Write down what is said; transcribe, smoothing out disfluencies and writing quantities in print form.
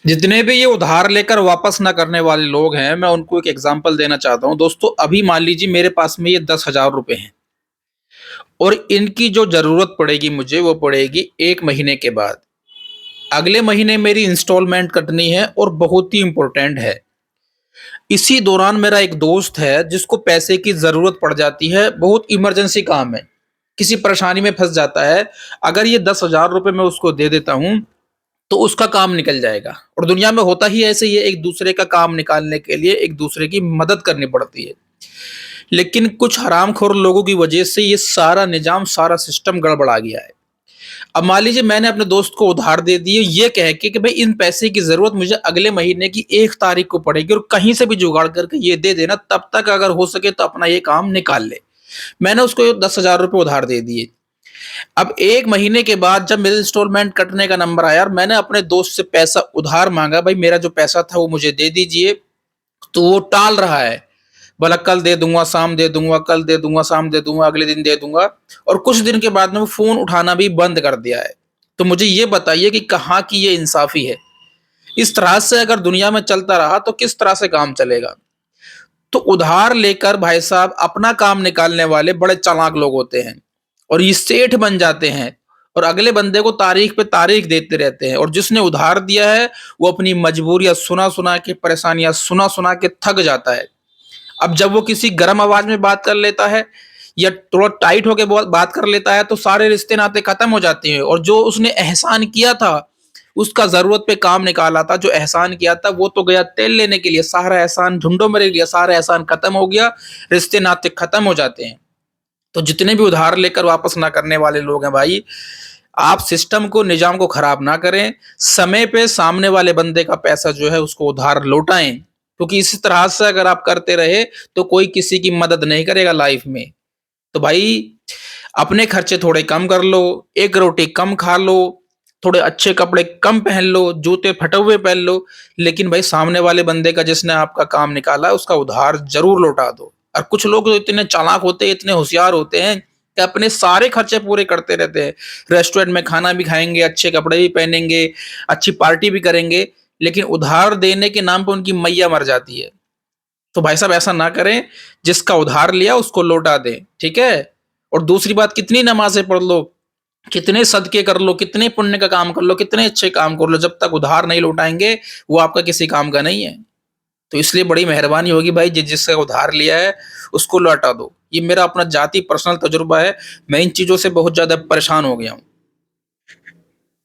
जितने भी ये उधार लेकर वापस ना करने वाले लोग हैं, मैं उनको एक एग्जांपल देना चाहता हूँ। दोस्तों, अभी मान लीजिए मेरे पास में ये 10,000 रुपए हैं और इनकी जो ज़रूरत पड़ेगी मुझे, वो पड़ेगी 1 महीने के बाद। अगले महीने मेरी इंस्टॉलमेंट कटनी है और बहुत ही इम्पोर्टेंट है। इसी दौरान मेरा एक दोस्त है जिसको पैसे की ज़रूरत पड़ जाती है, बहुत इमरजेंसी काम है, किसी परेशानी में फँस जाता है। अगर ये 10,000 रुपए मैं उसको दे देता हूँ, तो उसका काम निकल जाएगा। और दुनिया में होता ही ऐसे ही है, एक दूसरे का काम निकालने के लिए एक दूसरे की मदद करनी पड़ती है। लेकिन कुछ हरामखोर लोगों की वजह से ये सारा निजाम, सारा सिस्टम गड़बड़ा गया है। अब मान लीजिए मैंने अपने दोस्त को उधार दे दिए ये कह के कि भाई इन पैसे की जरूरत मुझे अगले महीने की 1 तारीख को पड़ेगी और कहीं से भी जुगाड़ करके ये दे देना, तब तक अगर हो सके तो अपना ये काम निकाल ले। मैंने उसको 10,000 रुपये उधार दे दिए। अब 1 महीने के बाद जब मेरे इंस्टॉलमेंट कटने का नंबर आया और मैंने अपने दोस्त से पैसा उधार मांगा, भाई मेरा जो पैसा था वो मुझे दे दीजिए, तो वो टाल रहा है। बोला कल दे दूंगा, शाम दे दूंगा, कल दे दूंगा, शाम दे दूंगा, अगले दिन दे दूंगा। और कुछ दिन के बाद में वो फोन उठाना भी बंद कर दिया है। तो मुझे ये बताइए कि कहाँ की ये इंसाफी है। इस तरह से अगर दुनिया में चलता रहा तो किस तरह से काम चलेगा। तो उधार लेकर भाई साहब अपना काम निकालने वाले बड़े चालाक लोग होते हैं और ये सेठ बन जाते हैं और अगले बंदे को तारीख पे तारीख देते रहते हैं। और जिसने उधार दिया है वो अपनी मजबूरियां सुना सुना के, परेशानियां सुना सुना के थक जाता है। अब जब वो किसी गर्म आवाज में बात कर लेता है या थोड़ा टाइट होके बात कर लेता है, तो सारे रिश्ते नाते खत्म हो जाते हैं। और जो उसने एहसान किया था, उसका जरूरत पे काम निकाला था, जो एहसान किया था वो तो गया तेल लेने के लिए, सारा एहसान झुंडों में रह गया, सारा एहसान खत्म हो गया, रिश्ते नाते खत्म हो जाते हैं। तो जितने भी उधार लेकर वापस ना करने वाले लोग हैं भाई, आप सिस्टम को, निजाम को खराब ना करें। समय पे सामने वाले बंदे का पैसा जो है उसको उधार लौटाएं, क्योंकि इसी तरह से अगर आप करते रहे तो कोई किसी की मदद नहीं करेगा लाइफ में। तो भाई अपने खर्चे थोड़े कम कर लो, एक रोटी कम खा लो, थोड़े अच्छे कपड़े कम पहन लो, जूते फटे हुए पहन लो, लेकिन भाई सामने वाले बंदे का, जिसने आपका काम निकाला है, उसका उधार जरूर लौटा दो। और कुछ लोग तो इतने चालाक होते हैं, इतने होशियार होते हैं कि अपने सारे खर्चे पूरे करते रहते हैं। रेस्टोरेंट में खाना भी खाएंगे, अच्छे कपड़े भी पहनेंगे, अच्छी पार्टी भी करेंगे, लेकिन उधार देने के नाम पर उनकी मैया मर जाती है। तो भाई साहब ऐसा ना करें, जिसका उधार लिया उसको लौटा दें, ठीक है। और दूसरी बात, कितनी नमाजें पढ़ लो, कितने सदके कर लो, कितने पुण्य का काम कर लो, कितने अच्छे काम कर लो, जब तक उधार नहीं लौटाएंगे वो आपका किसी काम का नहीं है। तो इसलिए बड़ी मेहरबानी होगी भाई, जिससे उधार लिया है उसको लौटा दो। ये मेरा अपना जाति पर्सनल तजुर्बा है, मैं इन चीजों से बहुत ज्यादा परेशान हो गया हूँ।